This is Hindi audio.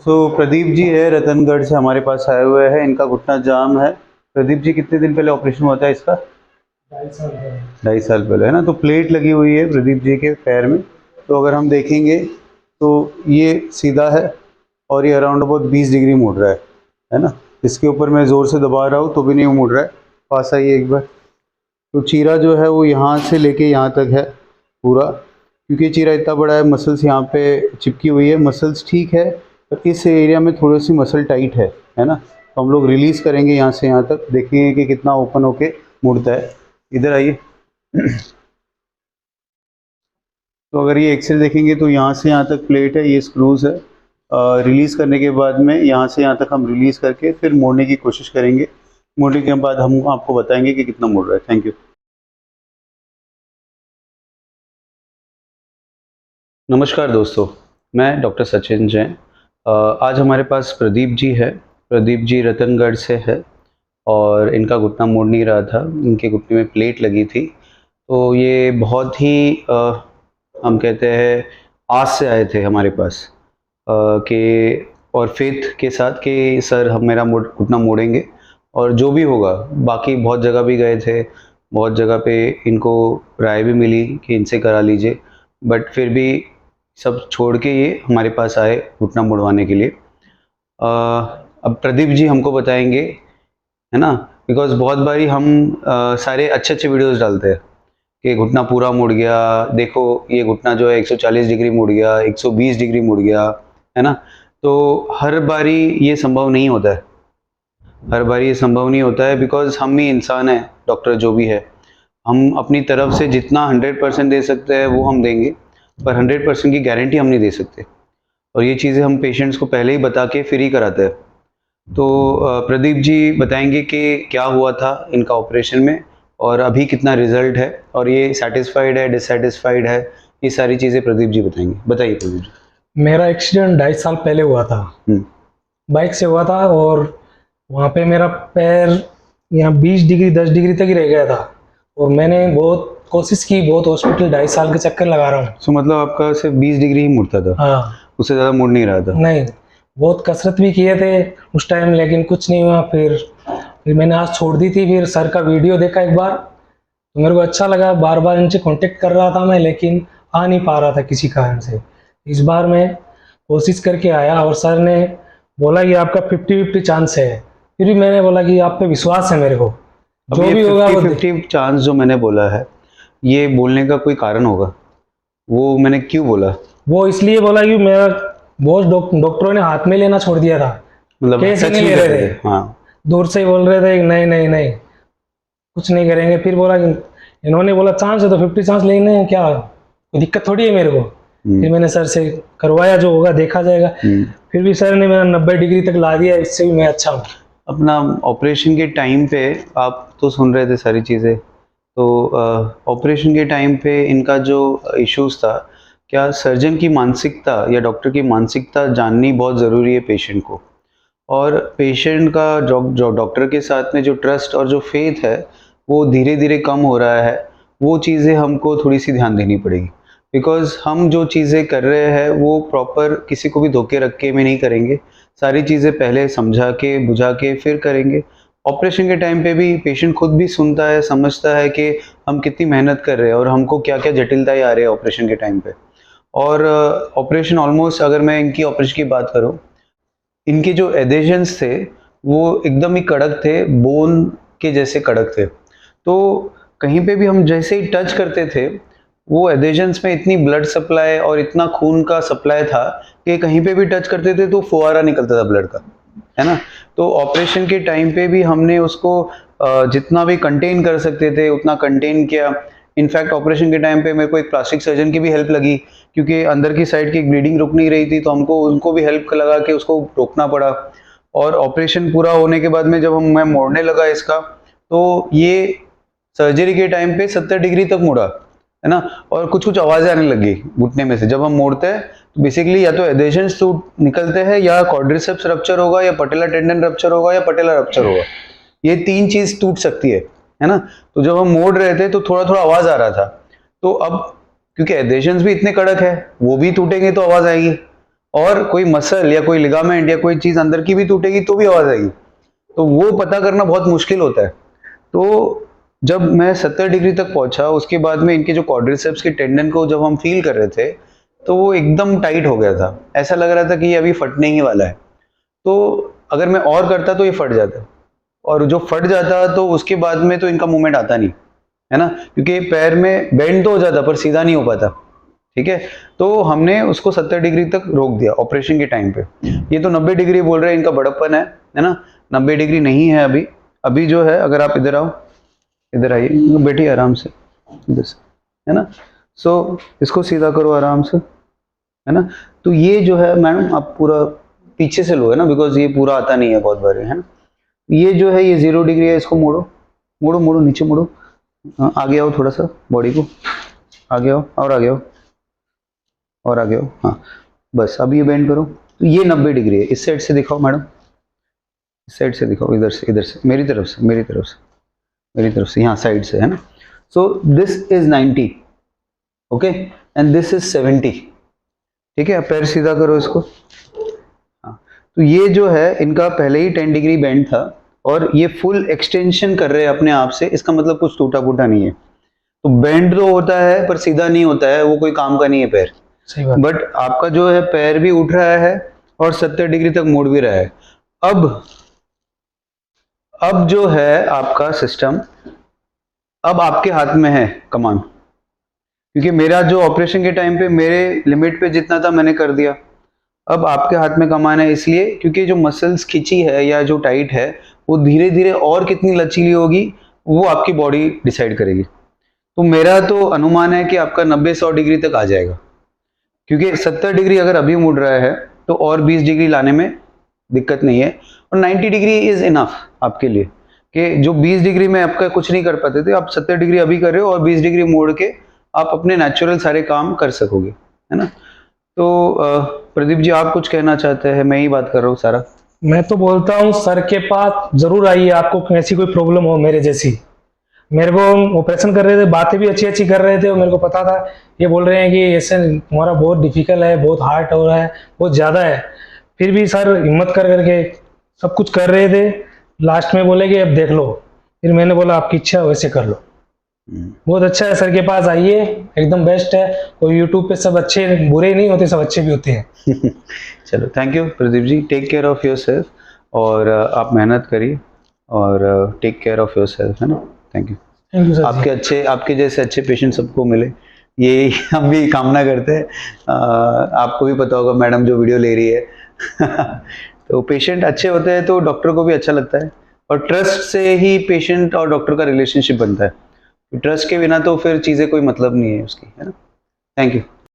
प्रदीप जी है रतनगढ़ से हमारे पास आए हुए हैं। इनका घुटना जाम है। प्रदीप जी, कितने दिन पहले ऑपरेशन हुआ था इसका? 2.5 साल है। 2.5 साल पहले, है ना। तो प्लेट लगी हुई है प्रदीप जी के पैर में। तो अगर हम देखेंगे तो ये सीधा है और ये अराउंड अबाउट 20 डिग्री मुड़ रहा है ना। इसके ऊपर मैं ज़ोर से दबा रहा हूँ तो भी नहीं मुड़ रहा है। पास आइए एक बार। तो चीरा जो है वो यहाँ से लेके यहाँ तक है पूरा, क्योंकि चीरा इतना बड़ा है। मसल्स यहाँ पे चिपकी हुई है। मसल्स ठीक है, पर इस एरिया में थोड़ी सी मसल टाइट है ना। तो हम लोग रिलीज़ करेंगे यहाँ से यहाँ तक, देखेंगे कि कितना ओपन होके मुड़ता है। इधर आइए। तो अगर ये एक्सरे देखेंगे तो यहाँ से यहाँ तक प्लेट है, ये स्क्रूज है। रिलीज़ करने के बाद में यहाँ से यहाँ तक हम रिलीज़ करके फिर मोड़ने की कोशिश करेंगे। मोड़ने के बाद हम आपको बताएंगे कि कितना मुड़ रहा है। Thank you. नमस्कार दोस्तों, मैं डॉक्टर सचिन जैन। आज हमारे पास प्रदीप जी है। प्रदीप जी रतनगढ़ से है और इनका घुटना मुड़ नहीं रहा था। इनके घुटने में प्लेट लगी थी। तो ये बहुत ही हम कहते हैं आस से आए थे हमारे पास कि और फेथ के साथ कि सर हम मेरा घुटना मोड़ेंगे और जो भी होगा। बाकी बहुत जगह भी गए थे, बहुत जगह पे इनको राय भी मिली कि इनसे करा लीजिए, बट फिर भी सब छोड़ के ये हमारे पास आए घुटना मुड़वाने के लिए। अब प्रदीप जी हमको बताएंगे, है ना, बिकॉज बहुत बारी हम सारे अच्छे अच्छे वीडियोस डालते हैं कि घुटना पूरा मुड़ गया, देखो ये घुटना जो है 140 डिग्री मुड़ गया, 120 डिग्री मुड़ गया, है ना। तो हर बारी ये संभव नहीं होता है। हर बारी ये संभव नहीं होता है बिकॉज हम ही इंसान हैं। डॉक्टर जो भी है, हम अपनी तरफ से जितना 100% दे सकते हैं वो हम देंगे, पर 100% की गारंटी हम नहीं दे सकते। और ये चीज़ें हम पेशेंट्स को पहले ही बता के फिर ही कराते हैं। तो प्रदीप जी बताएंगे कि क्या हुआ था इनका ऑपरेशन में और अभी कितना रिजल्ट है और ये सेटिस्फाइड है, डिससेटिस्फाइड है। ये सारी चीज़ें प्रदीप जी बताएंगे। बताइए प्रदीप जी। मेरा एक्सीडेंट 2.5 साल पहले हुआ था। बाइक से हुआ था और वहाँ पे मेरा पैर यहाँ 20 डिग्री 10 डिग्री तक ही रह गया था और मैंने बहुत कोशिश की, बहुत हॉस्पिटल 2.5 साल के चक्कर लगा रहा हूँ। सो मतलब आपका सिर्फ 20 डिग्री ही मुड़ता था? हाँ, उससे ज़्यादा मुड़ नहीं रहा था? नहीं, बहुत कसरत भी किए थे उस टाइम लेकिन कुछ नहीं हुआ। फिर मैंने आज छोड़ दी थी। फिर सर का वीडियो देखा एक बार तो मेरे को अच्छा लगा। बार बार इनसे कांटेक्ट कर रहा था मैं, लेकिन आ नहीं पा रहा था किसी कारण से। इस बार मैं कोशिश करके आया और सर ने बोला कि आपका 50-50 चांस है। फिर भी मैंने बोला कि आप पे विश्वास है मेरे को, अब जो ये भी होगा वो 50-50 चांस जो मैंने बोला है, ये बोलने का कोई कारण होगा? वो मैंने क्यों बोला? वो इसलिए बोला कि मेरा बहुत डॉक्टरों ने हाथ में लेना छोड़ दिया था, मतलब केस ही टच नहीं नहीं ले करते रहे थे? थे। हाँ। दूर से ही बोल रहे थे नहीं नहीं नहीं, कुछ नहीं करेंगे। फिर बोला कि इन्होंने बोला चांस है तो 50 चांस लेने हैं, क्या कोई दिक्कत थोड़ी है मेरे को। फिर मैंने सर से करवाया, जो होगा देखा जाएगा। फिर भी सर ने मेरा 90 डिग्री तक ला दिया, इससे भी मैं अच्छा हूँ। अपना ऑपरेशन के टाइम पे आप तो सुन रहे थे सारी चीज़ें, तो ऑपरेशन के टाइम पे इनका जो इश्यूज था, क्या सर्जन की मानसिकता या डॉक्टर की मानसिकता जाननी बहुत ज़रूरी है पेशेंट को। और पेशेंट का जो डॉक्टर के साथ में जो ट्रस्ट और जो फेथ है वो धीरे धीरे कम हो रहा है। वो चीज़ें हमको थोड़ी सी ध्यान देनी पड़ेगी, बिकॉज़ हम जो चीज़ें कर रहे हैं वो प्रॉपर किसी को भी धोखे रख के में नहीं करेंगे। सारी चीज़ें पहले समझा के बुझा के फिर करेंगे। ऑपरेशन के टाइम पे भी पेशेंट खुद भी सुनता है, समझता है कि हम कितनी मेहनत कर रहे हैं और हमको क्या क्या जटिलताएं आ रही है ऑपरेशन के टाइम पे। और ऑपरेशन ऑलमोस्ट, अगर मैं इनकी ऑपरेशन की बात करूँ, इनके जो एडेशंस थे वो एकदम ही कड़क थे, बोन के जैसे कड़क थे। तो कहीं पे भी हम जैसे ही टच करते थे, वो एडेशंस में इतनी ब्लड सप्लाई और इतना खून का सप्लाई था कि कहीं पे भी टच करते थे तो फुहारा निकलता था ब्लड का, है ना। तो ऑपरेशन के टाइम पे भी हमने उसको जितना भी कंटेन कर सकते थे उतना कंटेन किया। इनफैक्ट ऑपरेशन के टाइम पे मेरे को एक प्लास्टिक सर्जन की भी हेल्प लगी, क्योंकि अंदर की साइड की ब्लीडिंग रुक नहीं रही थी, तो हमको उनको भी हेल्प लगा के उसको रोकना पड़ा। और ऑपरेशन पूरा होने के बाद में जब मैं मोड़ने लगा इसका, तो ये सर्जरी के टाइम पे 70 डिग्री तक मुड़ा, है ना। और कुछ कुछ आवाजें आने लगी घुटने में से जब हम मोड़ते हैं। तो बेसिकली या तो एडेशंस टूट निकलते हैं, या क्वाड्रिसेप्स रप्चर होगा, या पटेला टेंडन रप्चर होगा, या पटेला रप्चर होगा। ये तीन चीज टूट सकती है ना। तो जब हम मोड़ रहे थे तो थोड़ा थोड़ा आवाज आ रहा था। तो अब क्योंकि एडेशंस भी इतने कड़क है, वो भी टूटेंगे तो आवाज आएगी। और कोई मसल या कोई लिगामेंट या कोई चीज अंदर की भी टूटेगी तो भी आवाज आएगी। तो वो पता करना बहुत मुश्किल होता है। तो जब मैं 70 डिग्री तक पहुंचा, उसके बाद में इनके जो क्वाड्रिसेप्स के टेंडन को जब हम फील कर रहे थे तो वो एकदम टाइट हो गया था, ऐसा लग रहा था कि ये अभी फटने ही वाला है। तो अगर मैं और करता तो ये फट जाता, और जो फट जाता तो उसके बाद में तो इनका मूवमेंट आता नहीं, है ना, क्योंकि पैर में बेंड तो हो जाता पर सीधा नहीं हो पाता। ठीक है, तो हमने उसको 70 डिग्री तक रोक दिया ऑपरेशन के टाइम पे। ये तो 90 डिग्री बोल रहे हैं, इनका बड़प्पन है ना, 90 डिग्री नहीं है अभी। अभी जो है, अगर आप इधर आओ, इधर आइए, बैठिए आराम से इधर से, है ना। सो इसको सीधा करो आराम से, है ना। तो ये जो है मैडम, आप पूरा पीछे से लो, है ना, बिकॉज ये पूरा आता नहीं है बहुत बार, है ना। ये जो है ये 0 डिग्री है, इसको मोड़ो मोड़ो मोड़ो, नीचे मोड़ो, आगे आओ थोड़ा सा, बॉडी को आगे आओ, और आगे आओ, और आगे आओ, हाँ बस। अब ये बेंड करो। तो ये 90 डिग्री है। इस साइड से दिखाओ मैडम, इस साइड से दिखाओ, इधर से, इधर से, मेरी तरफ से, मेरी तरफ से, मेरी तरफ से, यहाँ साइड से, है ना। So this is 90, okay, and this is 70। ठीक है, पैर सीधा करो इसको। हाँ, तो ये जो है इनका पहले ही 10 डिग्री बेंड था, और ये फुल एक्सटेंशन कर रहे हैं अपने आप से, इसका मतलब कुछ टूटा फूटा नहीं है। तो बेंड तो होता है पर सीधा नहीं होता है, वो कोई काम का नहीं है पैर। सही बात। बट आपका जो है पैर भी उठ रहा है और 70 डिग्री तक मुड़ भी रहा है। अब जो है आपका सिस्टम, अब आपके हाथ में है कमान, क्योंकि मेरा जो ऑपरेशन के टाइम पे मेरे लिमिट पे जितना था मैंने कर दिया। अब आपके हाथ में कमान है, इसलिए क्योंकि जो मसल्स खिंची है या जो टाइट है, वो धीरे धीरे और कितनी लचीली होगी वो आपकी बॉडी डिसाइड करेगी। तो मेरा तो अनुमान है कि आपका 90-100 डिग्री तक आ जाएगा, क्योंकि 70 डिग्री अगर अभी मुड़ रहा है तो और 20 डिग्री लाने में दिक्कत नहीं है, और 90 डिग्री इज इनफ आपके लिए, कि जो 20 डिग्री में आपका कुछ नहीं कर पाते थे, आप 70 डिग्री अभी कर रहे हो और 20 डिग्री मोड़ के आप अपने नेचुरल सारे काम कर सकोगे, है ना। तो प्रदीप जी, आप कुछ कहना चाहते हैं? मैं ही बात कर रहा हूँ सारा। मैं तो बोलता हूँ सर के पास जरूर आइए, आपको ऐसी कोई प्रॉब्लम हो मेरे जैसी। मेरे को ऑपरेशन कर रहे थे, बातें भी अच्छी अच्छी कर रहे थे, और मेरे को पता था ये बोल रहे हैं कि ऐसे तुम्हारा बहुत डिफिकल्ट है, बहुत हार्ड हो रहा है, बहुत ज़्यादा है। फिर भी सर हिम्मत कर करके सब कुछ कर रहे थे। लास्ट में बोले कि अब देख लो। फिर मैंने बोला आपकी इच्छा वैसे कर लो। बहुत अच्छा है, सर के पास आइए, एकदम बेस्ट है। कोई यूट्यूब पे सब अच्छे बुरे नहीं होते, सब अच्छे भी होते हैं। चलो, thank you Pradeep ji, take care of yourself, और आप मेहनत करिए, और take care of yourself, है ना। Thank you. Thank you sir. आपके जैसे अच्छे पेशेंट सबको मिले, ये हम भी कामना करते हैं। आपको भी पता होगा मैडम जो वीडियो ले रही है तो पेशेंट अच्छे होते हैं तो डॉक्टर को भी अच्छा लगता है, और ट्रस्ट से ही पेशेंट और डॉक्टर का रिलेशनशिप बनता है। ट्रस्ट के बिना तो फिर चीज़ें कोई मतलब नहीं है उसकी, है ना। Thank you.